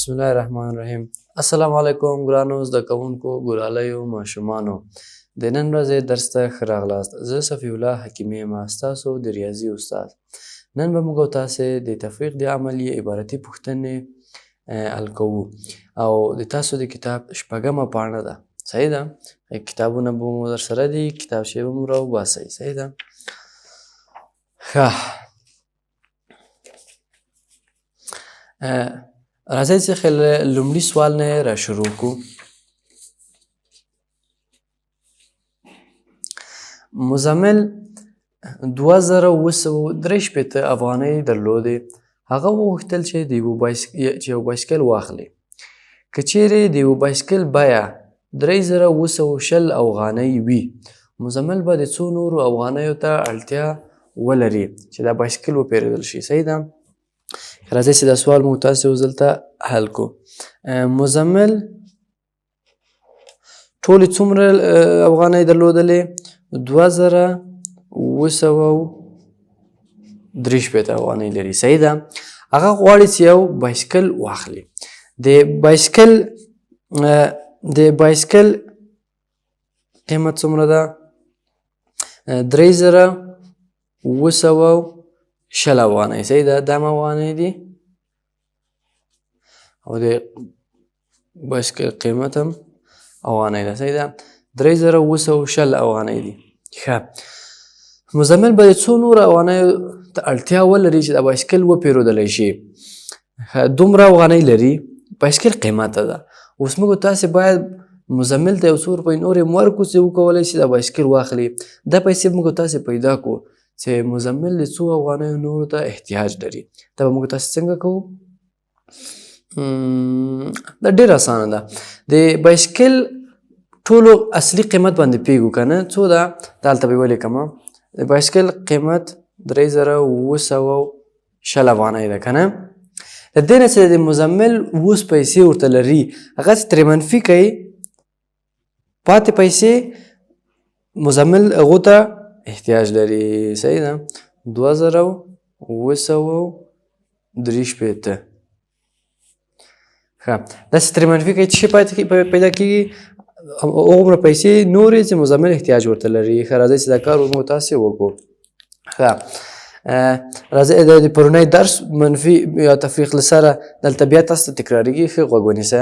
بسم الله الرحمن الرحیم. السلام علیکم ګرانو زده کوونکو، ګلالیو، ماشومانو. د نن ورځې درس ته ښه راغلاست. زه صفي الله حکیمي یم، ستاسو د ریاضي استاد. نن به موږ او تاسې د تفریق د عملیې عبارتي پوښتنې حل کوو او د تاسو د کتاب شپږمه پاڼه ده. صحیح ده؟ کتابونه به مو درسره دي، کتابچې به مو راوباسئ. صحیح ده؟ ښه، راځئ چې له لومړي سوال نه را شروع کړو. مزمل 2763 افغانۍ درلودې. هغه وغوښتل چې یو بایسکل واخلي. که چیرې د یو بایسکل بیه 3220 افغانۍ وي، مزمل به د څو نورو افغانیو ته اړتیا ولري چې دا بایسکل وپېرودل شي. صحیح ده؟ راځئ چې دا سوال مو تاسې یو ځل ته حل کړو. مزمل ټولې څومره افغانۍ درلودلې؟ 2763 افغانۍ لري. صحیح ده؟ هغه غواړي چې یو بایسکل واخلي. د بایسکل قیمت څومره ده؟ 3220 افغانۍ. صحیح ده؟ دا افغانۍ دي او د بایسکل قیمت هم افغانۍ ده. صحیح ده؟ 3220 افغانۍ دي. ښه، مزمل به د څو نورو افغانیو ته اړتیا ولري چې دا بایسکل وپېرودلی شي. دومره افغانۍ لري، بایسکل قیمته ده. اوس موږ تاسې باید مزمل ته یو څو روپۍ نورې هم ورکړو چې وکولی شي دا بایسکل واخلي. دا پیسې موږ تاسې پیدا کړو چې مزمل د څو افغانیو نورو ته احتیاج لري. دا به موږ تاسې څنګه کوو؟ دا ډېر اسانه ده. د بایسکل ټولو اصلي قیمت باندې پوهېږو که نه؟ څو ده؟ دا هلته به یې ولیکمه. د بایسکل قیمت 3220 افغانۍ ده که نه؟ د دې نه چې د مزمل اوس پیسې ورته لري، هغه چې ترې منفي کوي، پاتې پیسې مزمل هغو ته احتیاج لري. صحیح ده؟ 2263. ښه، داسې ترې منفي کوي، څه شی پیدا کېږي؟ هغومره پیسې نورې چې مزمل احتیاج ورته لري. ښه، راځئ چې دا کار موږ تاسې وکړو. ښه، راځئ د پرونی درس منفي یا تفریق له سره دلته بیا تاسو ته تکرارېږي. ښه غوږ ونیسئ.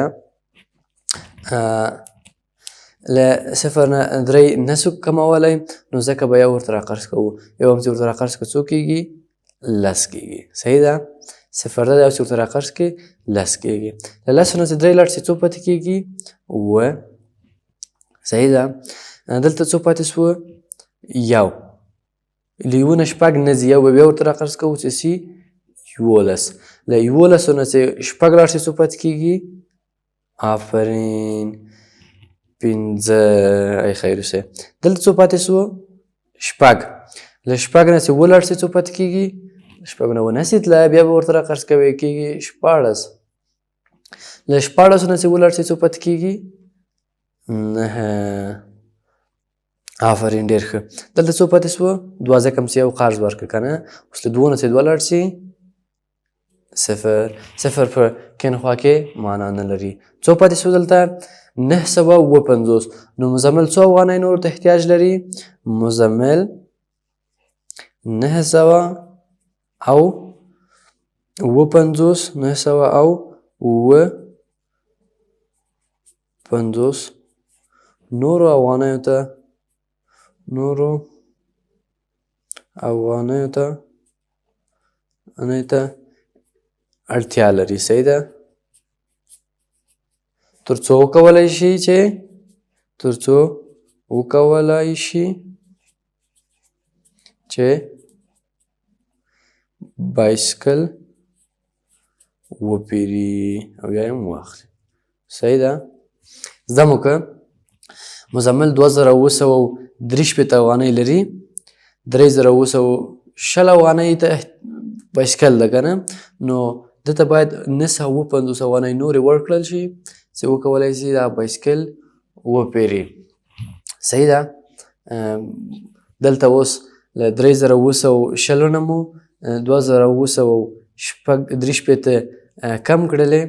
له 0 نه 3 نه شو کمولی، نو ځکه به یو ورته راقرض کوو. یو هم چې ورته راقرض کړو څو کېږي؟ 10 کېږي. صحیح ده؟ 0 ده، یو چې ورته راقرض کړې 10 کېږي. له 10 نه چې 3 لاړ شي څو پاتې کېږي؟ 7. صحیح ده؟ دلته څو پاتې شوه؟ 1. له 1 نه 6 نه ځي، یو به بیا ورته راقرض کوو چې شي 11. له 11 نه چې 6 لاړ شي څو پاتې کېږي؟ آفرین، 5. ای خیر اوسئ. دلته څو پاتې شوه؟ 6. له 6 نه چې 7 لاړ شي څو پاتې کېږي؟ 6 نه 9 تله، بیا به ورته راقرض کوئ، کېږي 14. له 14 نه چې 7 لاړ شي څو پاتې کېږي؟ 9. آفرین، ډېر ښه. دلته څو پاتې شوه؟ 2، ځکه چې یو قرض ورکړه که نه؟ اوس له 2 نه چې 2 لاړ شي 0. 0 په کیڼ خوا کې معنا نه لري. څو پاتې شو دلته؟ 950. نو مزمل څو افغانۍ نورو ته احتیاج لري؟ مزمل 950 نورو افغانیو ته اړتیا لري. صحیح ده؟ تر څو وکولی شي چې بایسکل وپېري او یا یې هم واخلي. صحیح ده؟ زده مو که مزمل 2763 افغانۍ لري، 3220 افغانۍ ته بایسکل ده که نه؟ نو ده ته باید 950 افغانۍ نورې ورکړل شي چې وکولی شي دا بایسکل وپېري. صحیح ده؟ دلته اوس له 3020 نه مو 2063 کم کړلې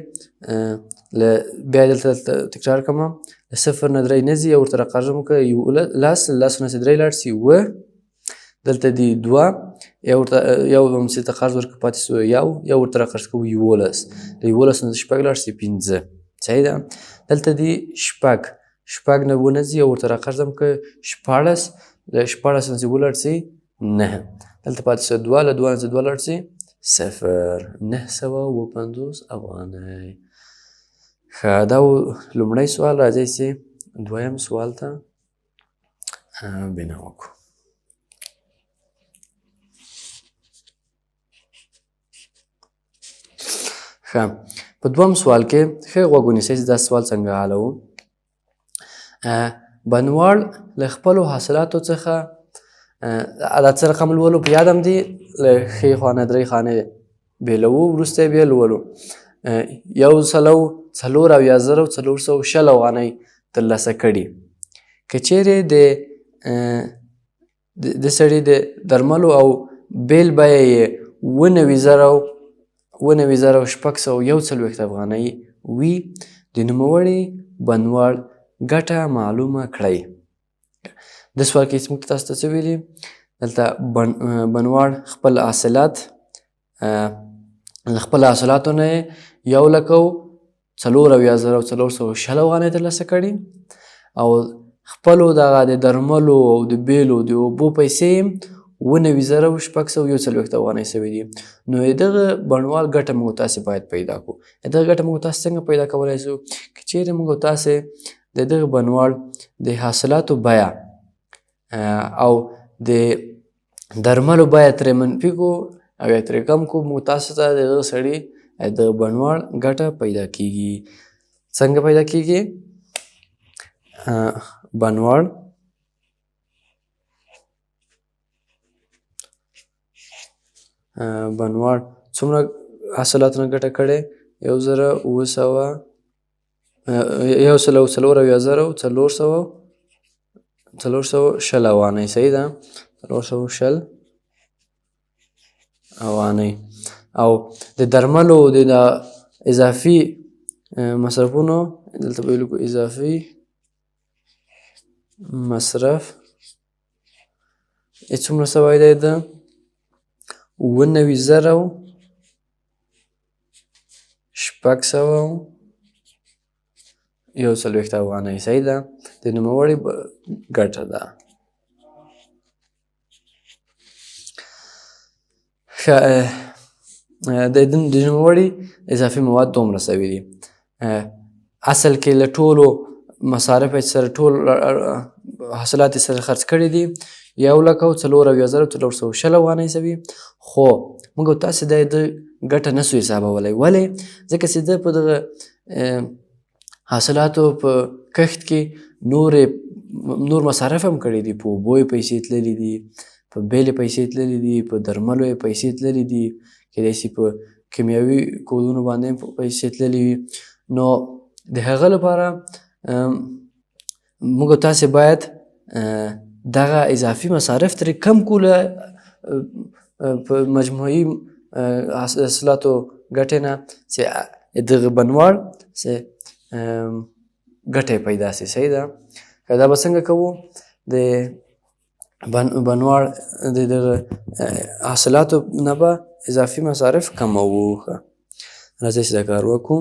بیا دلته تکرار کومه له 0 نه 3 نه ځي یو ورته رقم وکړه 10 نه 3 لاړ شي 9 دلته دي 2 یو همسې ته قرض ورکړه پاتې سو یو ورته راقرض کوو 11 له 11 نه 6 لاړ شي 15 صحیح ده دلته دي 6 نه 9 نه ځي یو ورته راقرض هم کړه 14 له 14 نه 9 لاړ شي 9 دلته پاتې سو 2 له 2 نه 2 لاړ شي 0 950 افغانۍ ښه دا لومړی سوال راځي چې دویم سوال ته بنا وکړو ښه په دویم سوال کې ښه غوږ ونیسئ چې دا سوال څنګه حلوو بڼوال له خپلو حاصلاتو څخه دا څه رقم لولو په یاد هم دي له ښې خوا نه درې خانې بېلوو وروسته یې بیا لولو 1,04,420 افغانۍ ترلاسه کړي که چیرې د سړي د درملو او بیل بیه یې 99,641 افغانۍ وي د نوموړي بڼوال ګټه معلومه کړئ د سوال کې موږ تاسو ته څه ویلي دلته بڼوال خپل حاصلات له خپلو حاصلاتو نه یې 1,04,420 افغانۍ ترلاسه کړي او خپلو دغه د درملو او د بیلو د اوبو پیسې 99,641 افغانۍ سوي دي نو د دغه بڼوال ګټه موږ تاسې باید پیدا کړو دغه ګټه موږ تاسې څنګه پیدا کولی شو که چیرې موږ تاسې د دغه بڼوال د حاصلاتو بیه او د درملو بیه ترې منفي کړو او یا ترې کم کړو موږ تاسو ته د دغه سړي د بڼوال ګټه پیدا کیږي څنګه پیدا کیږي بڼوال څومره حاصلاتو نه ګټه کړې 1,04,420 افغانۍ صحیح ده 420 افغانۍ او د درملو د اضافي مصرفونو دلته به ولیکو اضافي مصرف یې څومره سوی دی د 99,641 افغانۍ صحیح ده د نوموړي ګټه ده د نوموړي اضافي مواد دومره سوي دي اصل کې له ټولو مصارف یې سره ټول حاصلات یې سره خرڅ کړي دي 1,04,420 افغانۍ سوي خو موږ تاسې د ګټه نسو حسابولی ولې ځکه چې ده په دغه حاصلاتو په کښت کې نور مصارف هم کړي دي په اوبو یې پیسې تللي دي په بیل یې پیسې تللي دي په درملو یې پیسې تللي دي کیدای شي په کیمیاوي کودونو باندې هم پیسې تللي وي نو د هغه لپاره موږ تاسې باید دغه اضافي مصارف ترې کم کړو په مجموعي حاصلاتو ګټې نه چې دغه بڼوال ګټه پیدا شي صحیح ده دا به څنګه کوو د بڼوال د دغه حاصلاتو نه به اضافي مصارف کموو راځئ چې دا کار وکړو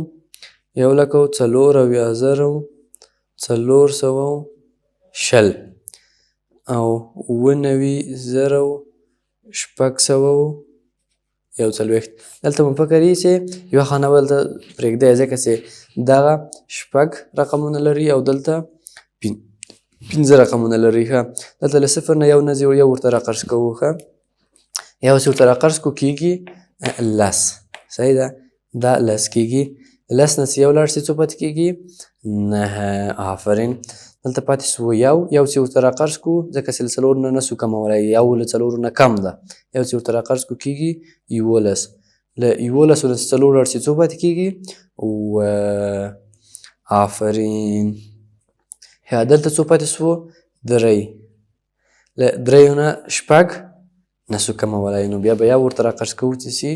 1,04,420 او 99,641 دلته مو فکر یې چې یوه خانه به دلته پرېږدی ځکه چې دغه 6 رقمونه لري او دلته 15 رقمونه لري ښه دلته له 0 نه 1 نه ځي یو ورته راقرض کوو ښه یو چې ورته راقرض کړو کېږي 10 صحیح ده دا 10 کېږي 10 نه چې یو لاړ شي څو پاتې کېږي 9 آفرین دلته پاتې سو یو چې ورته راقرض کړو ځکه چې له 4 نه نسو کمولی یو له 4 نه کم ده یو چې ورته راقرض کړو کېږي 11 له 11 نه 4 لاړ شي څو پاتې کېږي آفرین دلته څو پاتې سو 3 له 3 نه 6 نسو کمولی نو بیا به یا ورته راقرض کوو چې شي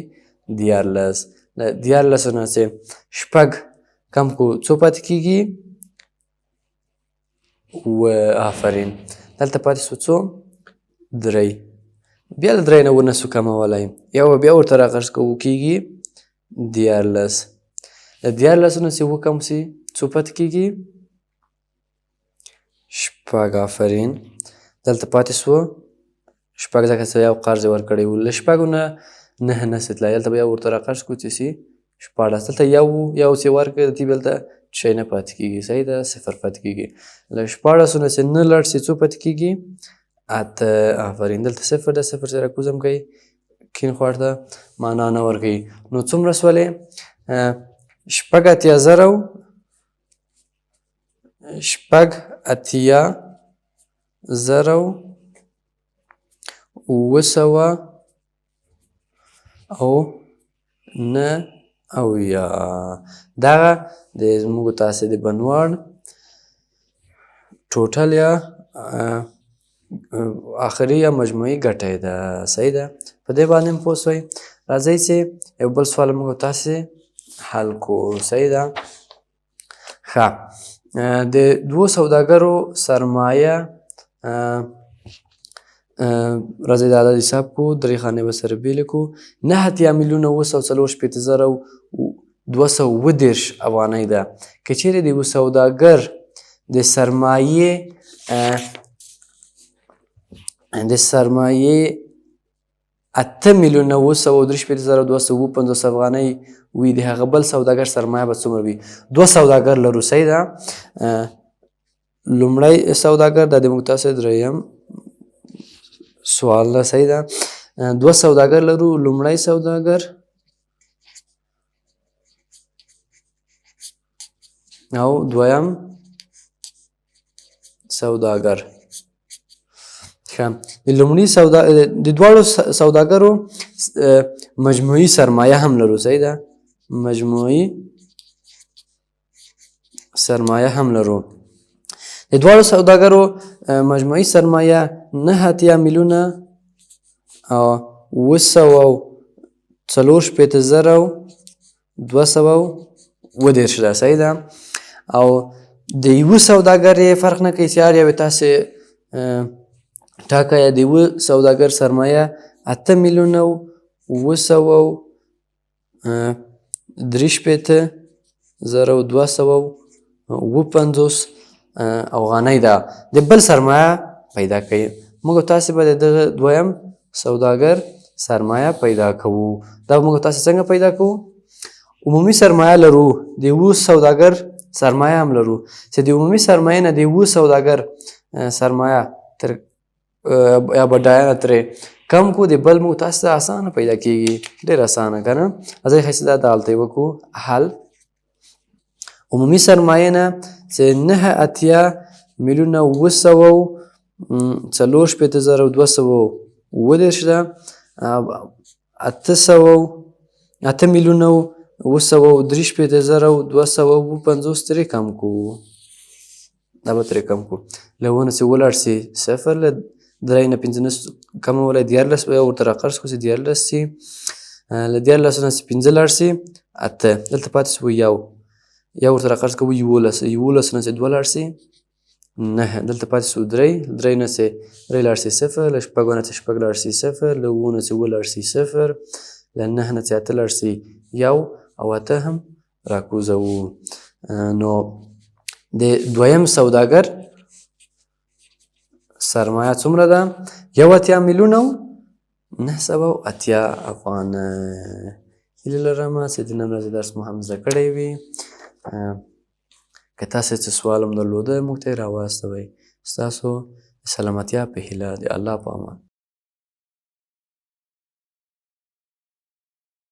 14 له 14 نه چې شپږ کم کړو څو پاتې کېږي؟ آفرین. دلته پاتې شو څو؟ 3. بیا له 3 نه ونسو کمولی، یا به بیا ورته راغږ کوو کېږي 14. له 14 نه چې وکم شي څو پاتې کېږي؟ 6. آفرین. دلته پاتې شوه 6 ځکه چې یو قرض یې ورکړی و. له 6 نه 9 نشي تللی، دلته بیا ورته راقرض کړو چې شي 14. دلته یو چې ورکړی دلته بیا دلته شی نه پاتې کېږي، صحیح ده، 0 پاتې کېږي. له 14 نه چې 9 لاړ شي څو پاتې کېږي؟ 8. آفرین. دلته 0 ده، 0 سره کوزم کوي کیڼ خوا ته، معنا نه ورکوي. نو څومره شولې؟ 6 اتیا زره 6 اتیا زره 700 او 9 دغه د زموږ تاسې د بنواړ ټوټل یا آخري یا مجموعي ګټه یې ده، صحیح ده. په دې باندې هم پوه شوئ. راځئ چې یو بل سوال موږ تاسې حل کړو، صحیح ده. ښه، د 2 سوداګرو سرمایه راځئ د عدد حساب کړو، 3 خانې به سره بېلې کړو. 9,944,230 افغانۍ ده. که چیرې د یو سوداګر د سرمایې 8,943,250 افغانۍ وي، د هغه بل سوداګر سرمایه به څومره وي؟ 2 سوداګر لرو، صحیح ده. لومړی سوداګر دا د موږ تاسې دریم سوال ده، صحیح ده. 2 سوداګر لرو، لومړی سوداګر او دویم سوداګر. ښه، د لومړي د دواړو سوداګرو مجموعي سرمایه هم لرو، صحیح ده. مجموعي سرمایه هم لرو. د دواړو سوداګرو مجموعي سرمایه 9,944,230 ده، صحیح ده. او د یوه سوداګر یې فرق نه کوي چې هر یو یې تاسې ټاکه. د یوه سوداګر سرمایه 8,943,250 افغانۍ ده. د بل سرمایه پیدا کوي. موږ تاسې به د دغه دویم سوداګر سرمایه پیدا کوو. دا موږ تاسې څنګه پیدا کوو؟ عمومي سرمایه لرو، د یوه سوداګر سرمایه هم لرو، چې د عمومي سرمایې نه د یوه سوداګر سرمایه یا بډایانه ترې کم کړو، د بل موږ تاسې ته اسانه پیدا کېږي، ډېر اسانه که نه. راځئ ښایسته دا دالته یې وکړو حل. عمومي سرمایې نه چې 9,944,230 ده، 8,943,250 ترې کم کړو. دا به ترې کم کړو. له 9 چې ولاړ شي 0، له 3 نه 15 کمولی 14 به ورته راقرض کړو چې 14 شي. له 14 نه چې 15 لاړ شي 8، دلته پاتې شو 1 ورته راقرض کوو 11 نه چې 2 لاړ شي 9، دلته پاتې شو 3 نه چې 3 لاړ شي 0، له 6 نه چې 6 لاړ شي 0، له 7 نه چې 7 لاړ شي 0، له 9 نه چې 8 لاړ شي 1 او 8 هم راکوزوو. نو د دویم سوداګر سرمایه څومره ده؟ 1,980,000 افغانۍ. هیله لرم چې د نن ورځې درس مو هم زده کړی وي. که تاسې څه سوال هم درلوده موږ ته یې راواستوئ. ستاسو د سلامتیا په هیله، د الله په امان.